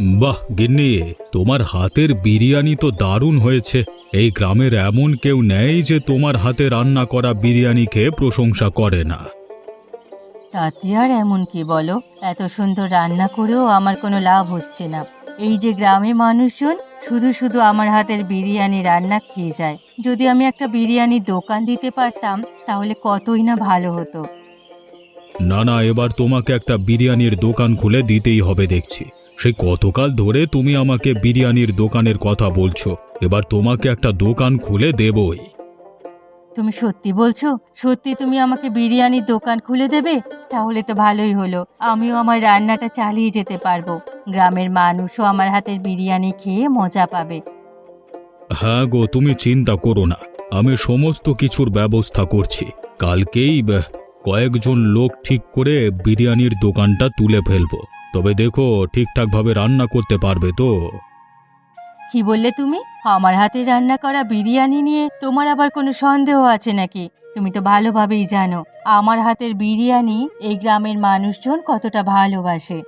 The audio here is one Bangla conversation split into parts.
বাহ গিন্নি, তোমার হাতের বিরিয়ানি তো দারুণ হয়েছে। এই গ্রামের এমন কেউ নেই যে তোমার হাতে রান্না করা বিরিয়ানি খেয়ে প্রশংসা করে না। তাতে আর এমন কি বলো, এত সুন্দর রান্না করেও আমার কোনো লাভ হচ্ছে না। এই যে গ্রামে মানুষজন শুধু শুধু আমার হাতের বিরিয়ানি রান্না খেয়ে যায়। যদি আমি একটা বিরিয়ানির দোকান দিতে পারতাম তাহলে কতই না ভালো হতো। না না, এবার তোমাকে একটা বিরিয়ানির দোকান খুলে দিতেই হবে দেখছি। সেই কতকাল ধরে তুমি আমাকে বিরিয়ানির দোকানের কথা বলছো, এবার তোমাকে একটা দোকান খুলে দেবই। তুমি সত্যি বলছো? সত্যি তুমি আমাকে বিরিয়ানির দোকান খুলে দেবে? তাহলে তো ভালোই হলো, আমিও আমার রান্নাটা চালিয়ে যেতে পারবো। গ্রামের মানুষও আমার হাতের বিরিয়ানি খেয়ে মজা পাবে। হ্যাঁ গো, তুমি চিন্তা করো না, আমি সমস্ত কিছুর ব্যবস্থা করছি। কালকেই কয়েকজন লোক ঠিক করে বিরিয়ানির দোকানটা তুলে ফেলবো। তবে দেখো, ঠিকঠাকভাবে রান্না করতে পারবে তো? কি বললে তুমি? আমার হাতে রান্না করা বিরিয়ানি নিয়ে তোমার আবার কোনো সন্দেহ আছে নাকি? তুমি তো ভালোভাবেই জানো আমার হাতের বিরিয়ানি এই গ্রামের মানুষজন কতটা ভালোবাসে।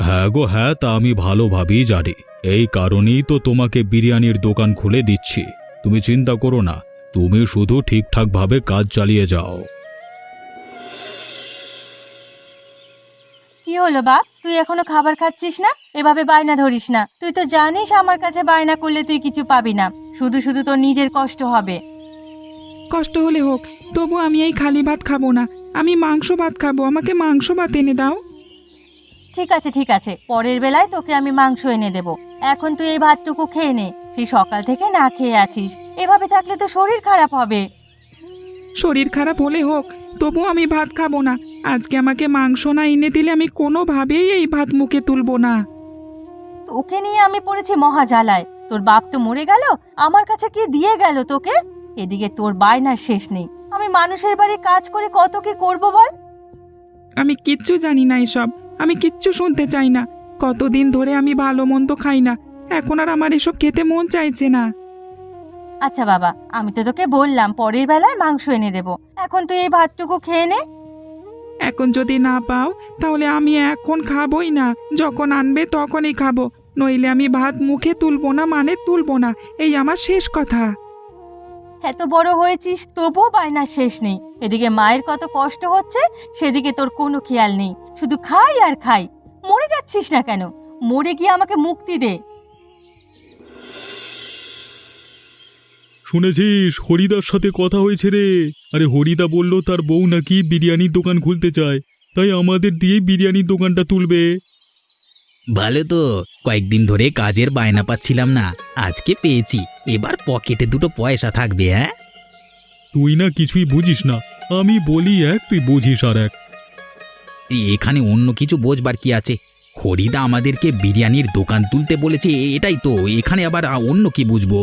হ্যাঁ গো হ্যাঁ, তা আমি ভালোভাবেই জানি। এই কারণেই তো তোমাকে বিরিয়ানির দোকান খুলে দিচ্ছি। তুমি চিন্তা করো না, তুমি শুধু ঠিকঠাকভাবে কাজ চালিয়ে যাও। কি হলো বাপ, তুই এখনো খাবার খাচ্ছিস না? এভাবে বায়না ধরিস না। তুই তো জানিস আমার কাছে বায়না করলে তুই কিছু পাবি না, শুধু শুধু তোর নিজের কষ্ট হবে। কষ্ট হলে হোক, তবু আমি এই খালি ভাত খাবো না। আমি মাংস ভাত খাবো, আমাকে মাংস ভাত এনে দাও। ঠিক আছে ঠিক আছে, পরের বেলায় তোকে আমি মাংস এনে দেব। এখন তুই এই ভাতটুকু খেয়ে নে, সেই সকাল থেকে না খেয়ে আছিস। এভাবে থাকলে তো শরীর খারাপ হবে। শরীর খারাপ হলে হোক, তবু আমি ভাত খাবো না। আজকে আমাকে মাংস না এনে দিলে আমি কোনোভাবেই এই ভাত মুখে তুলবো না। তোকে নিয়ে আমি পড়েছি মহা জ্বালায়। তোর বাপ তো মরে গেল, আমার কাছে কি দিয়ে গেল তোকে? এদিকে তোর বায়নার শেষ নেই। আমি মানুষের বাড়ি কাজ করে কত কি করব বল? আমি কিচ্ছু জানি না এসব, আমি কিচ্ছু শুনতে চাই না। কতদিন ধরে আমি ভালো মন্দ খাই না, এখন আর আমার এসব খেতে মন চাইছে না। আচ্ছা বাবা, আমি তো তোকে বললাম পরের বেলায় মাংস এনে দেব। এখন তুই এই ভাতটুকু খেয়ে নে। এখন যদি না পাও তাহলে আমি এখন খাবোই না, যখন আনবে তখনই খাবো। নইলে আমি ভাত মুখে তুলবো না, মানে তুলবো না, এই আমার শেষ কথা। এত বড় হয়েছিস তবুও বায়নার শেষ নেই। এদিকে মায়ের কত কষ্ট হচ্ছে, সেদিকে তোর কোনো খেয়াল নেই। শুধু খাই আর খাই। মরে যাচ্ছিস না কেন? মরে গিয়ে আমাকে মুক্তি দে। শুনেছিস, হরিদার সাথে কথা হয়েছে রে। আরে হরিদা বলল তার বউ নাকি বিরিয়ানির দোকান খুলতে চায়, তাই আমাদের দিয়ে বিরিয়ানির দোকানটা তুলবে। ভালো তো, কয়েকদিন ধরে কাজের বায়না পাচ্ছিলাম না, আজকে পেয়েছি। এবার পকেটে দুটো পয়সা থাকবে। হ্যাঁ, তুই না কিছুই বুঝিস না, আমি বলি এক, তুই বুঝিস আর এক। এখানে অন্য কিছু বোঝবার কি আছে? হরিদা আমাদেরকে বিরিয়ানির দোকান তুলতে বলেছে, এটাই তো। এখানে আবার অন্য কি বুঝবো?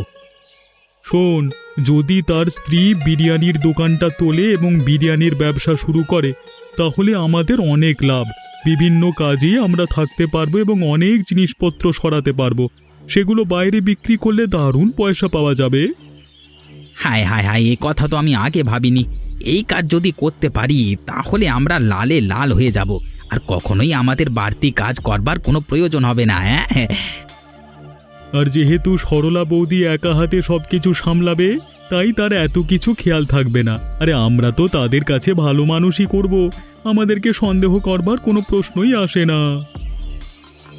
শোন, যদি তার স্ত্রী বিরিয়ানির দোকানটা তোলে এবং বিরিয়ানির ব্যবসা শুরু করে, তাহলে আমাদের অনেক লাভ। বিভিন্ন কাজে আমরা থাকতে পারবো এবং অনেক জিনিসপত্র সরাতে পারবো। সেগুলো বাইরে বিক্রি করলে দারুণ পয়সা পাওয়া যাবে। হায় হায় হায়, এ কথা তো আমি আগে ভাবিনি। এই কাজ যদি করতে পারি তাহলে আমরা লালে লাল হয়ে যাব, আর কখনোই আমাদের বাড়তি কাজ করবার কোনো প্রয়োজন হবে না। হ্যাঁ, আর যেহেতু সরলা বৌদি একা হাতে সবকিছু সামলাবে, তাই তার এত কিছু খেয়াল থাকবে না। আরে আমরা তো তাদের কাছে ভালো মানুষই করব, আমাদেরকে সন্দেহ করবার কোনো প্রশ্নই আসে না।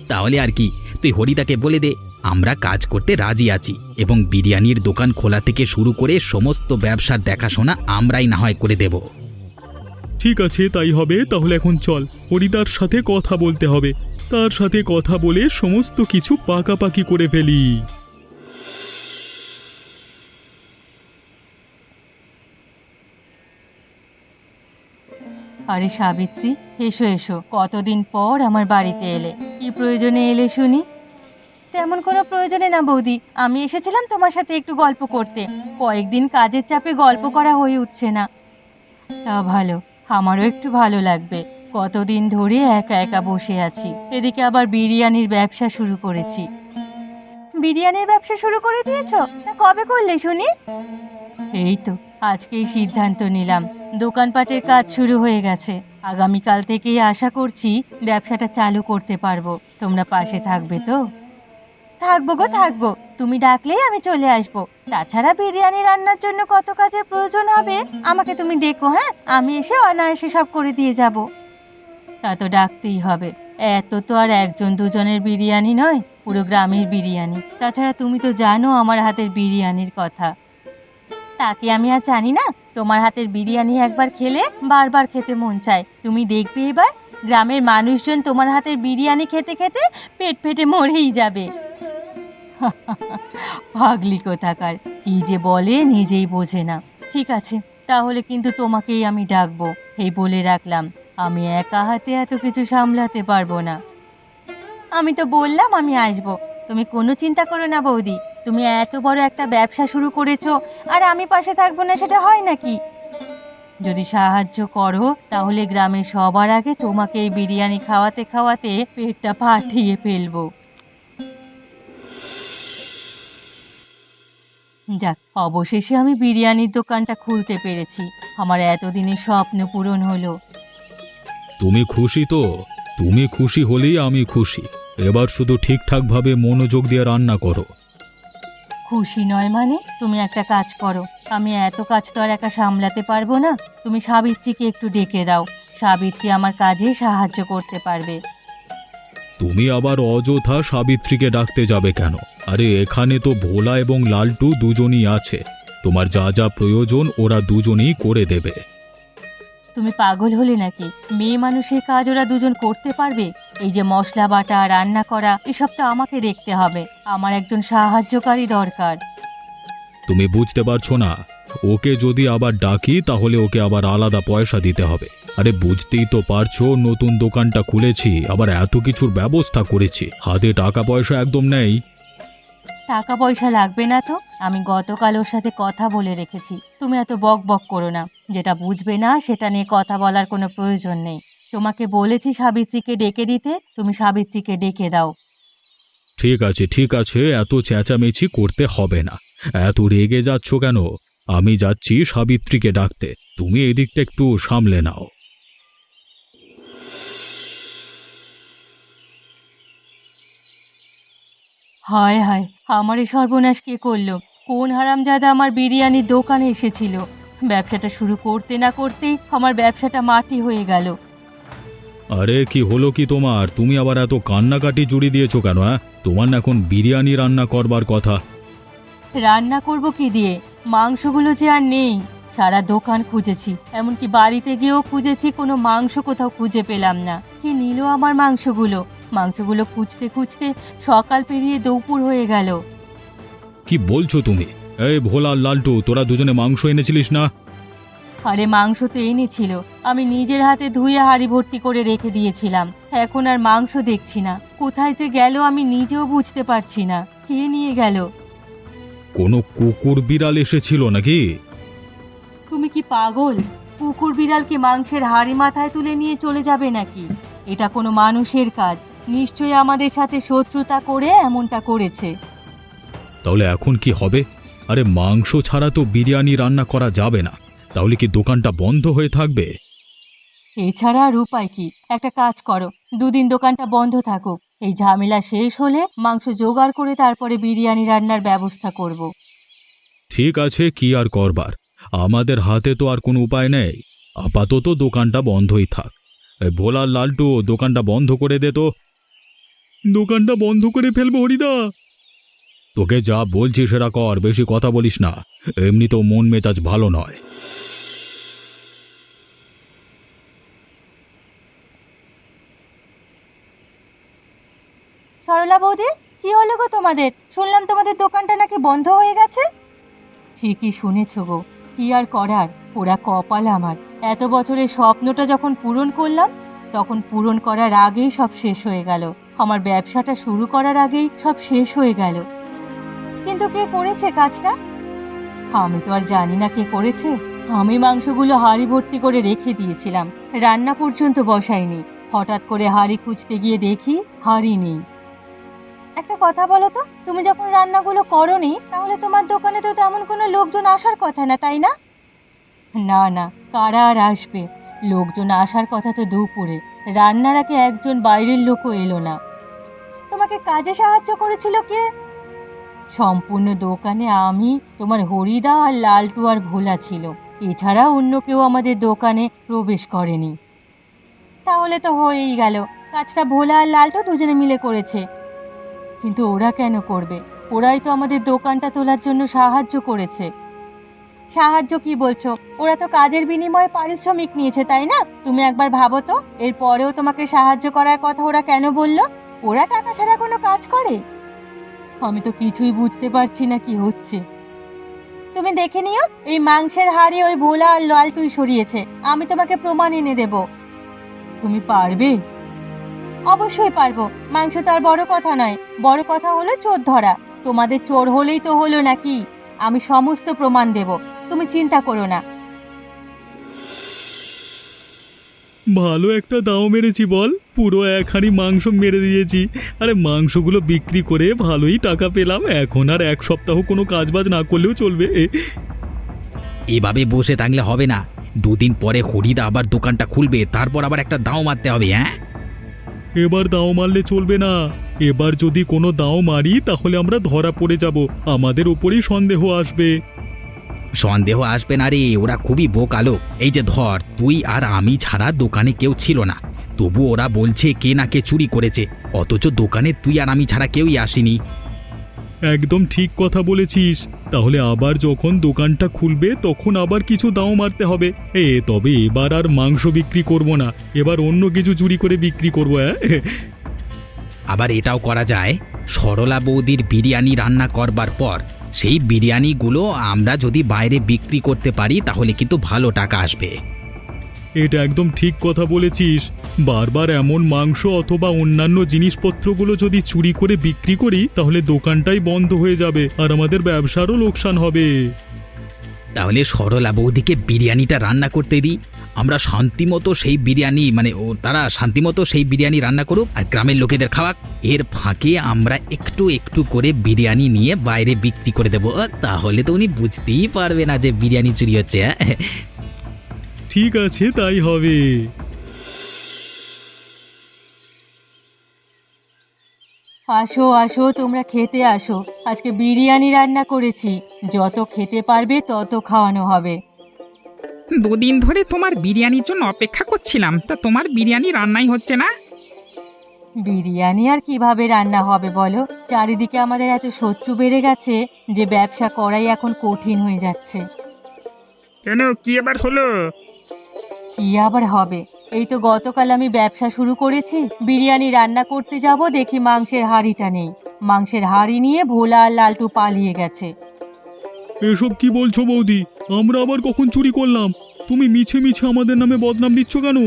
তাহলে আর কি, তুই হরিদাকে বলে দে আমরা কাজ করতে রাজি আছি, এবং বিরিয়ানির দোকান খোলা থেকে শুরু করে সমস্ত ব্যবসার দেখাশোনা আমরাই না হয় করে দেব। ঠিক আছে, তাই হবে। তাহলে এখন চল, হরিদার সাথে কথা বলতে হবে। তার সাথে কথা বলে সমস্ত কিছু পাকাপাকি করে ফেলি। আরে সাবিত্রী, এসো এসো, কতদিন পর আমার বাড়িতে এলে। কি প্রয়োজনে এলে শুনি? তেমন কোনো প্রয়োজনে না বৌদি, আমি এসেছিলাম তোমার সাথে একটু গল্প করতে। কয়েকদিন কাজের চাপে গল্প করা হয়ে উঠছে না। তা ভালো, আমারও একটু ভালো লাগবে। কতদিন ধরে একা একা বসে আছি, এদিকে আবার বিরিয়ানির ব্যবসা শুরু করেছি। বিরিয়ানির ব্যবসা শুরু করে দিয়েছো? তা কবে করলে শুনি? এই তো আজকেই সিদ্ধান্ত নিলাম, দোকানপাটের কাজ শুরু হয়ে গেছে। আগামীকাল থেকেই আশা করছি ব্যবসাটা চালু করতে পারবো। তোমরা পাশে থাকবে তো? থাকবো গো থাকবো, তুমি ডাকলেই আমি চলে আসবো। তাছাড়া বিরিয়ানি রান্নার জন্য কত কাজের প্রয়োজন হবে আমাকে তুমি ডেকো, হ্যাঁ? আমি এসে অনায়াসে সব করে দিয়ে যাব। তা তো ডাকতেই হবে, এত তো আর একজন দুজনের বিরিয়ানি নয়, পুরো গ্রামের বিরিয়ানি। তাছাড়া তুমি তো জানো আমার হাতের বিরিয়ানির কথা। তাকে আমি আর জানি না, তোমার হাতের বিরিয়ানি একবার খেলে বারবার খেতে মন চায়। তুমি দেখবে এবার গ্রামের মানুষজন তোমার হাতের বিরিয়ানি খেতে খেতে পেট ফেটে মরেই যাবে। পাগলি কোথাকার, কি যে বলে নিজেই বোঝে না। ঠিক আছে, তাহলে কিন্তু তোমাকেই আমি ডাকবো। এই বলে রাখলাম, আমি একা হাতে এত কিছু সামলাতে পারবো না। আমি তো বললাম আমি আসবো, তুমি কোনো চিন্তা করো না বৌদি। তুমি এত বড় একটা ব্যবসা শুরু করেছো, আর আমি পাশে থাকবো না সেটা হয় নাকি? যদি সাহায্য করো তাহলে গ্রামের সবার আগে তোমাকে এই বিরিয়ানি খাওয়াতে খাওয়াতে পেটটা ফাটিয়ে ফেলবো। যাক, অবশেষে আমি বিরিয়ানির দোকানটা খুলতে পেরেছি। আমার এতদিনের স্বপ্ন পূরণ হলো। তুমি খুশি তো? তুমি খুশি হলেই আমি খুশি। এবার শুধু ঠিকঠাকভাবে মনোযোগ দিয়ে রান্না করো। খুশি নয় মানে? তুমি একটা কাজ করো, আমি এত কাজ তো আর একা সামলাতে পারবো না। তুমি সাবিত্রীকে একটু ডেকে দাও, সাবিত্রী আমার কাজে সাহায্য করতে পারবে। তুমি আবার অযথা সাবিত্রীকে ডাকতে যাবে কেন? আরে এখানে তো ভোলা এবং লালটু দুজনই আছে। তোমার যা যা প্রয়োজন ওরা দুজনেই করে দেবে। তুমি পাগল হলে নাকি? মেয়ে মানুষের কাজ ওরা দুজন করতে পারবে? এই যে মশলা বাটা, রান্না করা, এসব তো আমাকে দেখতে হবে। আমার একজন সাহায্যকারী দরকার। তুমি বুঝতে পারছো না? ওকে যদি আবার ডাকি তাহলে ওকে আবার আলাদা পয়সা দিতে হবে। আরে বুঝতেই তো পারছো, নতুন দোকানটা খুলেছি, আবার এত কিছুর ব্যবস্থা করেছি, হাতে টাকা পয়সা একদম নেই। টাকা পয়সা লাগবে না তো, আমি গতকাল ওর সাথে কথা বলে রেখেছি। তুমি এত বক বক করো না, যেটা বুঝবে না সেটা নিয়ে কথা বলার কোনো প্রয়োজন নেই। তোমাকে বলেছি সাবিত্রীকে ডেকে দিতে, তুমি সাবিত্রীকে ডেকে দাও। ঠিক আছে, এত চেঁচামেচি করতে হবে না। এত রেগে যাচ্ছ কেন? আমি যাচ্ছি সাবিত্রীকে ডাকতে, তুমি এদিকটা একটু সামলে নাও। হায় হায়, আমার এই সর্বনাশ কে করলো? কোন হারামজাদা আমার বিরিয়ানির দোকানে এসেছিল? ব্যবসাটা শুরু করতে না করতেই আমার ব্যবসাটা মাটি হয়ে গেল। আরে কি হলো কি তোমার? তুমি আবার এত কান্নাকাটি জুড়ে দিয়েছো কেন? হ্যাঁ, তোমার না এখন বিরিয়ানি রান্না করবার কথা। রান্না করব কি দিয়ে? মাংসগুলো যে আর নেই। সারা দোকান খুঁজেছি, এমনকি বাড়িতে গিয়েও খুঁজেছি, কোনো মাংস কোথাও খুঁজে পেলাম না। কে নিল আমার মাংসগুলো? মাংসগুলো খুঁজতে খুঁজতে সকাল পেরিয়ে দুপুর হয়ে গেল। কি বলছো তুমি? এই ভোলা আর লালটু, তোরা দুজনে মাংস এনেছিলিস না? আরে মাংস তো এনেছিল, আমি নিজের হাতে ধুয়ে হাঁড়ি ভর্তি করে রেখে দিয়েছিলাম। এখন আর মাংস দেখছি না, কোথায় যে গেল আমি নিজেও বুঝতে পারছি না। কে নিয়ে গেল? কোনো কুকুর বিড়াল এসেছিল নাকি? তুমি কি পাগল? কুকুর বিড়ালকে মাংসের হাঁড়ি মাথায় তুলে নিয়ে চলে যাবে নাকি? এটা কোনো মানুষের কাজ। নিশ্চয়ই আমাদের সাথে শত্রুতা করে এমনটা করেছে। তাহলে এখন কি হবে? আরে মাংস ছাড়া তো বিরিয়ানি রান্না করা যাবে না। তাহলে কি দোকানটা বন্ধ হয়ে থাকবে? এছাড়া আর উপায় কি? একটা কাজ করো, দুদিন দোকানটা বন্ধ থাকুক। এই ঝামেলা শেষ হলে মাংস জোগাড় করে তারপরে বিরিয়ানি রান্নার ব্যবস্থা করব। ঠিক আছে, কি আর করবার, আমাদের হাতে তো আর কোনো উপায় নেই। আপাতত দোকানটা বন্ধই থাক। এই ভোলা আর লালটু, দোকানটা বন্ধ করে দে তো। দোকানটা বন্ধ করে ফেলবো হরিদা? তোকে যা বলছি সেটা কর, বেশি কথা বলিস না। এমনি তো মন মেজাজ ভালো নয়। সরলা বৌদি, কি হলো গো তোমাদের? শুনলাম তোমাদের দোকানটা নাকি বন্ধ হয়ে গেছে। ঠিকই শুনেছ গো, কি আর করার, ওরা কপাল আমার। এত বছরের স্বপ্নটা যখন পূরণ করলাম, তখন পূরণ করার আগেই সব শেষ হয়ে গেল। আমার ব্যবসাটা শুরু করার আগেই সব শেষ হয়ে গেল। কিন্তু কে করেছে কাজটা? আমি তো আর জানি না কে করেছে। আমি মাংসগুলো হাঁড়ি ভর্তি করে রেখে দিয়েছিলাম, রান্না পর্যন্ত বসাইনি। হঠাৎ করে হাঁড়ি খুঁজতে গিয়ে দেখি হাঁড়ি নেই। একটা কথা বলো তো, তুমি যখন রান্নাগুলো করোনি তাহলে তোমার দোকানে তো তেমন কোনো লোকজন আসার কথা না, তাই না? না না, কারা আর আসবে? লোকজন আসার কথা তো দুপুরে, রান্নার আগে একজন বাইরের লোকও এলো না। তোমাকে কাজে সাহায্য করেছিল কে? সম্পূর্ণ দোকানে আমি, তোমার হরিদা আর লালটু আর ভোলা ছিল। এছাড়া অন্য কেউ আমাদের দোকানে প্রবেশ করেনি। তাহলে তো হয়েই গেল, কাজটা ভোলা আর লালটু দুজনে মিলে করেছে। কিন্তু ওরা কেন করবে? ওরাই তো আমাদের দোকানটা তোলার জন্য সাহায্য করেছে। সাহায্য কি বলছো? ওরা তো কাজের বিনিময়ে পারিশ্রমিক নিয়েছে, তাই না? তুমি একবার ভাবো তো, এরপরেও তোমাকে সাহায্য করার কথা ওরা কেন বললো? ওরা টাকা ছাড়া কোনো কাজ করে? আমি তো কিছুই বুঝতে পারছি না কি হচ্ছে। তুমি দেখে নিও, এই মাংসের হাড়ি ওই ভোলা আর লালটুই সরিয়েছে। আমি তোমাকে প্রমাণ এনে দেব। তুমি পারবে? অবশ্যই পারবো। মাংস তো আর বড় কথা নয়, বড় কথা হলো চোর ধরা। তোমাদের চোর হলেই তো হলো নাকি? আমি সমস্ত প্রমাণ দেব, তুমি চিন্তা করো না। ভালো একটা দাও মেরেছি বল, পুরো 1 হাঁড়ি মাংস মেরে দিয়েছি। আরে মাংসগুলো বিক্রি করে ভালোই টাকা পেলাম। এখন আর 1 সপ্তাহ কোনো কাজবাজ না করলেও চলবে। এভাবে বসে থাকলে হবে না। 2 দিন পরে হরিদা আবার দোকানটা খুলবে, তারপর আবার একটা দাও মারতে হবে। হ্যাঁ, এবার দাও মারলে চলবে না। এবার যদি কোনো দাও মারি তাহলে আমরা ধরা পড়ে যাব, আমাদের উপরেই সন্দেহ আসবে। সন্দেহ আসবে না রে, ওরা খুবই বোকালো। এই যে ধর, তুই আর আমি ছাড়া দোকানে কেউ ছিল না, তবু ওরা বলছে কে না কে চুরি করেছে, অথচ দোকানে তুই আর আমি ছাড়া কেউই আসেনি। একদম ঠিক কথা বলেছিস। তাহলে আবার যখন দোকানটা খুলবে তখন আবার কিছু দাও মারতে হবে। তবে এবার আর মাংস বিক্রি করব না, এবার অন্য কিছু চুরি করে বিক্রি করবো। আবার এটাও করা যায়, সরলা বৌদির বিরিয়ানি রান্না করবার পর সেই বিরিয়ানিগুলো আমরা যদি বাইরে বিক্রি করতে পারি তাহলে কিন্তু ভালো টাকা আসবে। এটা একদম ঠিক কথা বলেছিস। বারবার এমন মাংস অথবা অন্যান্য জিনিসপত্রগুলো যদি চুরি করে বিক্রি করি তাহলে দোকানটাই বন্ধ হয়ে যাবে আর আমাদের ব্যবসারও লোকসান হবে। তাহলে সরলা বৌদিকে বিরিয়ানিটা রান্না করতে দিই, আমরা শান্তিমতো সেই বিরিয়ানি তারা শান্তিমতো সেই বিরিয়ানি রান্না করুক আর গ্রামের লোকেদের খাওয়াক। এর ফাঁকে আমরা একটু একটু করে বিরিয়ানি নিয়ে বাইরে বিক্রি করে দেবো, তাহলে তো উনি বুঝতেই পারবে না যে বিরিয়ানি চুরি হচ্ছে। ঠিক আছে, তাই হবে। আসো আসো, তোমরা খেতে আসো। আজকে বিরিয়ানি রান্না করেছি, যত খেতে পারবে তত খাওয়ানো হবে। 2 দিন ধরে তোমার বিরিয়ানির জন্য অপেক্ষা করছিলাম, তা তোমার বিরিয়ানি রান্নাই হচ্ছে না। বিরিয়ানি আর কিভাবে রান্না হবে বলো? চারিদিকে আমাদের এত শত্রু বেড়ে গেছে যে ব্যবসা করাই এখন কঠিন হয়ে যাচ্ছে। কেন, কি আবার হলো? কি আবার হবে? এই তো গতকাল আমি ব্যবসা শুরু করেছি, বিরিয়ানি রান্না করতে যাব, দেখি মাংসের হাঁড়িটা নেই। মাংসের হাঁড়ি নিয়ে ভোলা আর লালটু পালিয়ে গেছে। এসব কি বলছো বৌদি? আমরা আবার কখন চুরি করলাম? তুমি মিছে মিছে আমাদের নামে বদনাম দিচ্ছ কেন?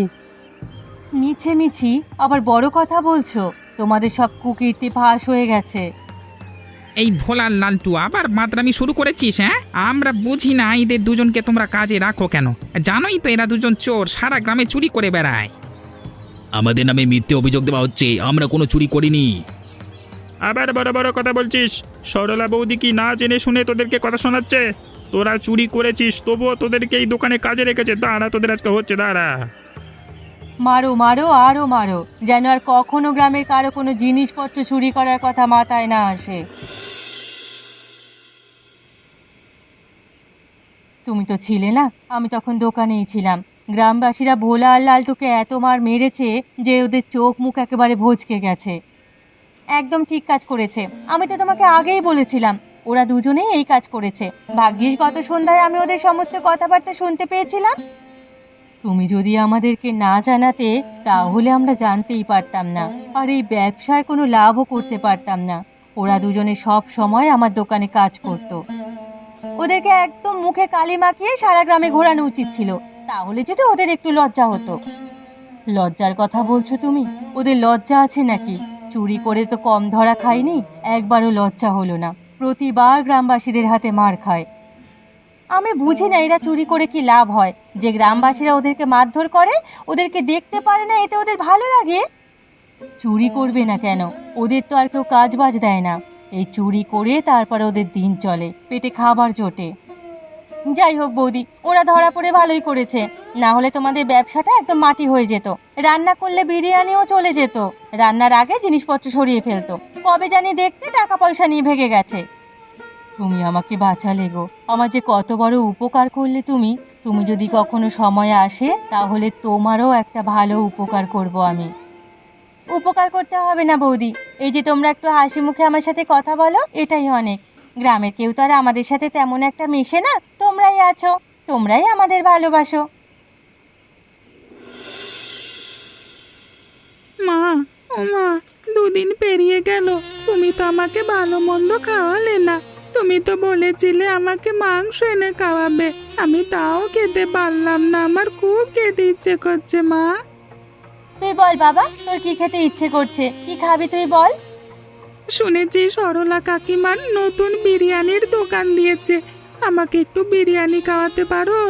মিছে মিছি আবার বড় কথা বলছো? তোমাদের সব কুকীর্তি ফাঁস হয়ে গেছে। এই ভোলার লালটু আবার মাতরামি শুরু করেছিস? হ্যাঁ, আমরা বুঝি না এদের দুজনকে তোমরা কাজে রাখো কেন? জানোই তো এরা দুজন চোর, সারা গ্রামে চুরি করে বেড়ায়। আমাদের নামে মিথ্যে অভিযোগ দেওয়া হচ্ছে, আমরা কোনো চুরি করিনি। আবার বড় বড় কথা বলছিস? সরলা বৌদি কি না জেনে শুনে তোদেরকে কথা শোনাচ্ছে? তোরা চুরি করেছিস তবুও তোদেরকে এই দোকানে কাজে রেখেছে। দাঁড়া, তোদের আজকে হচ্ছে, দাঁড়া। মারো মারো আরো মারো, যেন আর কখনো গ্রামের কারো কোনো জিনিসপত্র চুরি করার কথা মাথায় না আসে। তুমি তো ছিলে না, আমি তখন দোকানেই ছিলাম। গ্রামবাসীরা ভোলা আর লালটুকে এত মার মেরেছে যে ওদের চোখ মুখ একেবারে ভচকে গেছে। একদম ঠিক কাজ করেছে, আমি তো তোমাকে আগেই বলেছিলাম ওরা দুজনেই এই কাজ করেছে। ভাগ্যিস গত সন্ধ্যায় আমি ওদের সমস্ত কথাবার্তা শুনতে পেয়েছিলাম। তুমি যদি আমাদেরকে না জানাতে তাহলে আমরা জানতেই পারতাম না, আর এই ব্যবসায় কোনো লাভও করতে পারতাম না। ওরা দুজনে সব সময় আমার দোকানে কাজ করত। ওদেরকে একদম মুখে কালি মাখিয়ে সারা গ্রামে ঘোরানো উচিত ছিল, তাহলে যদি ওদের একটু লজ্জা হতো। লজ্জার কথা বলছো তুমি? ওদের লজ্জা আছে নাকি? চুরি করে তো কম ধরা খায়নি, একবারও লজ্জা হলো না। প্রতিবার গ্রামবাসীদের হাতে মার খায়। আমি বুঝি না এরা চুরি করে কি লাভ হয়। যে গ্রামবাসীরা ওদেরকে মারধর করে, ওদেরকে দেখতে পারে না, এতে ওদের ভালো লাগে? চুরি করবে না কেন? ওদের তো আর কেউ কাজ বাজ দেয় না। এই চুরি করে তারপরে ওদের দিন চলে, পেটে খাবার জোটে। যাই হোক বৌদি, ওরা ধরা পড়ে ভালোই করেছে, না হলে তোমাদের ব্যবসাটা একদম মাটি হয়ে যেত। রান্না করলে বিরিয়ানিও চলে যেত, রান্নার আগে জিনিসপত্র সরিয়ে ফেলতো। কবে জানি দেখতে টাকা পয়সা নিয়ে ভেগে গেছে। তুমি আমাকে বাঁচালে গো, আমার যে কত বড় উপকার করলে তুমি। তুমি যদি কখনো সময় আসে তাহলে তোমারও একটা ভালো উপকার করব আমি। উপকার করতে হবে না বৌদি, এই যে তোমরা একটু হাসি মুখে আমার সাথে কথা বলো, এটাই অনেক। গ্রামের কেউ তো আর আমাদের সাথে তেমন একটা মেশে না, তোমরাই আছো, তোমরাই আমাদের ভালোবাসো। মা, ও মা, দুদিন পেরিয়ে গেল, তুমি তো আমাকে ভালো মন্দ খাওয়ালে না। তুমি তো বলেছিলে আমাকে মাংস এনে খাওয়াবে, আমি তাও খেতে পারলাম না। আমার খুব খেতে ইচ্ছে করছে মা। তুই বল বাবা, তোর কি খেতে ইচ্ছে করছে, কি খাবি তুই বল। শুনেছি সরলা কাকিমার নতুন বিরিয়ানির দোকান দিয়েছে, আমাকে একটু বিরিয়ানি খাওয়াতে পারো?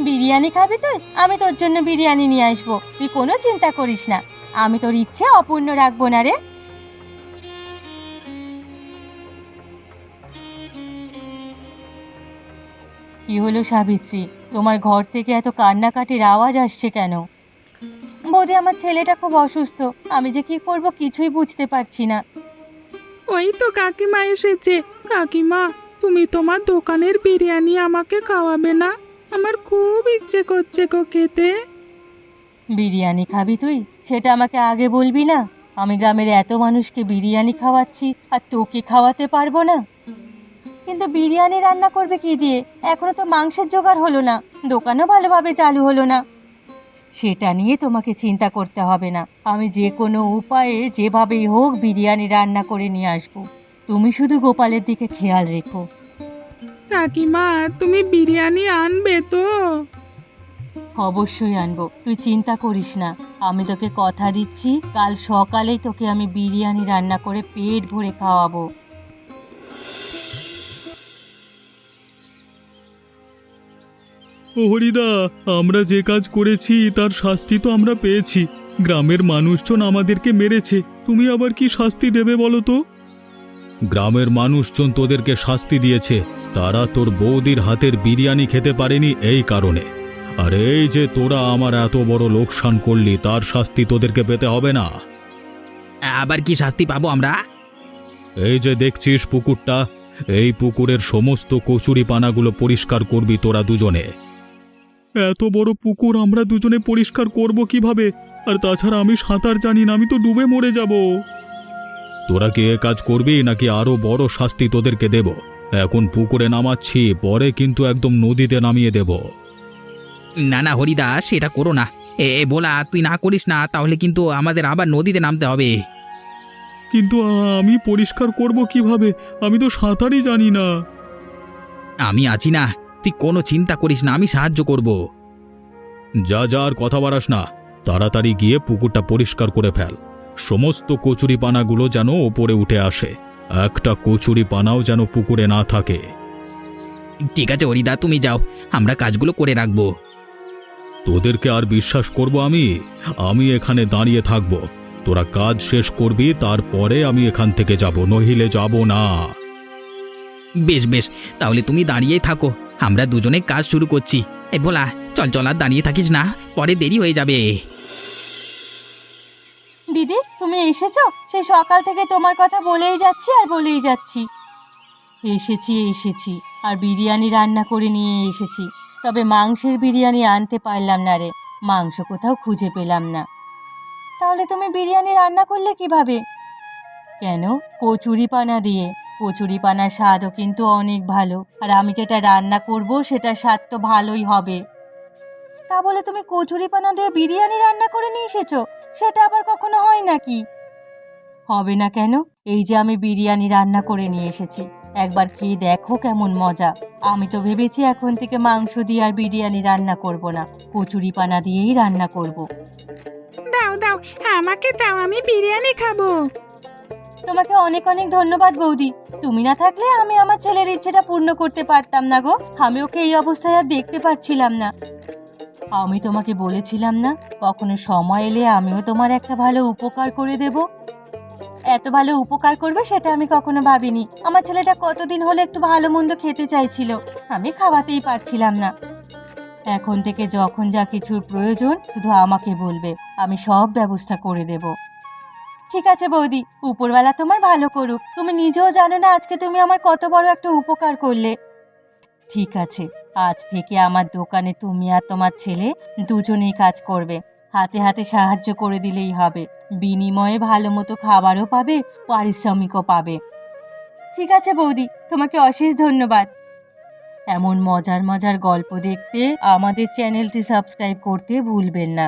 বিরিয়ানি খাবি তুই? আমি তোর জন্য বিরিয়ানি নিয়ে আসবো, তুই কোনো চিন্তা করিস না। আমি তোর ইচ্ছে অপূর্ণ রাখবো না রে। কি হলো সাবিত্রী, তোমার ঘর থেকে এত কান্নাকাটির আওয়াজ আসছে কেন? বৌদি, আমার ছেলেটা খুব অসুস্থ, আমি যে কি করব কিছুই বুঝতে পারছি না। ওই তো কাকিমা এসেছে। কাকিমা, তুমি তোমার দোকানের বিরিয়ানি আমাকে খাওয়াবে না? আমার খুব ইচ্ছে করছে গো খেতে। বিরিয়ানি খাবি তুই? সেটা আমাকে আগে বলবি না? আমি গ্রামের এত মানুষকে বিরিয়ানি খাওয়াচ্ছি আর তোকে খাওয়াতে পারবো না? কিন্তু বিরিয়ানি রান্না করবে কি দিয়ে? এখনো তো মাংসের জোগাড় হলো না, দোকানও ভালোভাবে চালু হলো না। সেটা নিয়ে তোমাকে চিন্তা করতে হবে না, আমি যে কোনো উপায়ে যেভাবেই হোক বিরিয়ানি রান্না করে নিয়ে আসবো। তুমি শুধু গোপালের দিকে খেয়াল রেখো। কাকিমা, তুমি বিরিয়ানি আনবে তো? অবশ্যই আনবো, তুই চিন্তা করিস না। আমি তোকে কথা দিচ্ছি, কাল সকালেই তোকে আমি বিরিয়ানি রান্না করে পেট ভরে খাওয়াবো। ও হরিদা, আমরা যে কাজ করেছি তার শাস্তি তো আমরা পেয়েছি। গ্রামের মানুষজন আমাদেরকে মেরেছে, তুমি আবার কি শাস্তি দেবে বলো তো? গ্রামের মানুষজন তোদেরকে শাস্তি দিয়েছে, তারা তোর বৌদির হাতের বিরিয়ানি খেতে পারেনি এই কারণে। আর এই যে তোরা আমার এত বড় লোকসান করলি, তার শাস্তি তোদেরকে পেতে হবে না? আবার কি শাস্তি পাবো আমরা? এই যে দেখছিস পুকুরটা, এই পুকুরের সমস্ত কচুরি পানাগুলো পরিষ্কার করবি তোরা দুজনে। এত বড় পুকুর আমরা দুজনে পরিষ্কার করব কিভাবে? আর তাছাড়া আমি সাঁতার জানি না, আমি তো ডুবে মরে যাব। তোরা কি এ কাজ করবি নাকি আরো বড় শাস্তি তোদেরকে দেব? এখন পুকুরে নামাচ্ছি, পরে কিন্তু একদম নদীতে নামিয়ে দেব। না না হরিদা, সেটা করো না। বলা, তুই না করিস না, তাহলে কিন্তু আমাদের আবার নদীতে নামতে হবে। কিন্তু আমি পরিষ্কার করব কিভাবে? আমি তো সাঁতারই জানি না। আমি আছি না, তুই কোনো চিন্তা করিস না, আমি সাহায্য করব। যা যা, আর কথা বাড়াস না, তাড়াতাড়ি গিয়ে পুকুরটা পরিষ্কার করে ফেল। সমস্ত কচুরি পানাগুলো যেন ওপরে উঠে আসে, একটা কচুরি পানাও যেন পুকুরে না থাকে। ঠিক আছে হরিদা, তুমি যাও, আমরা কাজগুলো করে রাখবো। তোদেরকে আর বিশ্বাস করব আমি? আমি এখানে দাঁড়িয়ে থাকব, তোরা কাজ শেষ করবি, তারপরে আমি এখান থেকে যাব, নহিলে যাব না। বেশ বেশ, তাহলে তুমি দাঁড়িয়েই থাকো, আমরা দুজনে কাজ শুরু করছি। ভোলা, চল চল, আর দাঁড়িয়ে থাকিস না, পরে দেরি হয়ে যাবে। দিদি, তুমি এসেছো? সেই সকাল থেকে তোমার কথা বলেই যাচ্ছি আর বলেই যাচ্ছি। এসেছি আর বিরিয়ানি রান্না করে নিয়ে এসেছি, তবে মাংসের বিরিয়ানি আনতে পারলাম না রে, মাংস কোথাও খুঁজে পেলাম না। তাহলে তুমি বিরিয়ানি রান্না করলে কিভাবে? কেন, কচুরি পানা দিয়ে। কচুরি পানার স্বাদও কিন্তু অনেক ভালো, আর আমি যেটা রান্না করব সেটার স্বাদ তো ভালোই হবে। তা বলে তুমি কচুরি পানা দিয়ে বিরিয়ানি রান্না করে নিয়ে এসেছো? সেটা আবার কখনো হয় নাকি? হবে না কেন, এই যে আমি বিরিয়ানি রান্না করে নিয়ে এসেছি, একবার খেয়ে দেখো কেমন মজা। আমি তো ভেবেছি এখন থেকে মাংস দিয়ে আর বিরিয়ানি রান্না করব না, কচুরি পানা দিয়েই রান্না করব। দাও দাও, আমাকে দাও, আমি বিরিয়ানি খাবো। তোমাকে অনেক অনেক ধন্যবাদ বৌদি, তুমি না থাকলে আমি আমার ছেলের ইচ্ছেটা পূর্ণ করতে পারতাম না গো। আমি ওকে এই অবস্থায় আর দেখতে পারছিলাম না। আমি তোমাকে বলেছিলাম না, কখনো সময় এলে আমিও তোমার একটা ভালো উপকার করে দেব। এত ভালো উপকার করবে সেটা আমি কখনো ভাবিনি। আমার ছেলেটা কতদিন হলো একটু ভালো মন্দ খেতে চাইছিল, আমি খাওয়াতেই পারছিলাম না। এখন থেকে যখন যা কিছুর প্রয়োজন শুধু আমাকে বলবে, আমি সব ব্যবস্থা করে দেব। ঠিক আছে বৌদি, উপরওয়ালা তোমার ভালো করুক। তুমি নিজেও জানো না আজকে তুমি আমার কত বড় একটা উপকার করলে। ঠিক আছে, আজ থেকে আমার দোকানে তুমি আর তোমার ছেলে দুজনেই কাজ করবে। হাতে হাতে সাহায্য করে দিলেই হবে, বিনিময়ে ভালো মতো খাবারও পাবে, পারিশ্রমিকও পাবে। ঠিক আছে বৌদি, তোমাকে অশেষ ধন্যবাদ। এমন মজার মজার গল্প দেখতে আমাদের চ্যানেলটি সাবস্ক্রাইব করতে ভুলবেন না।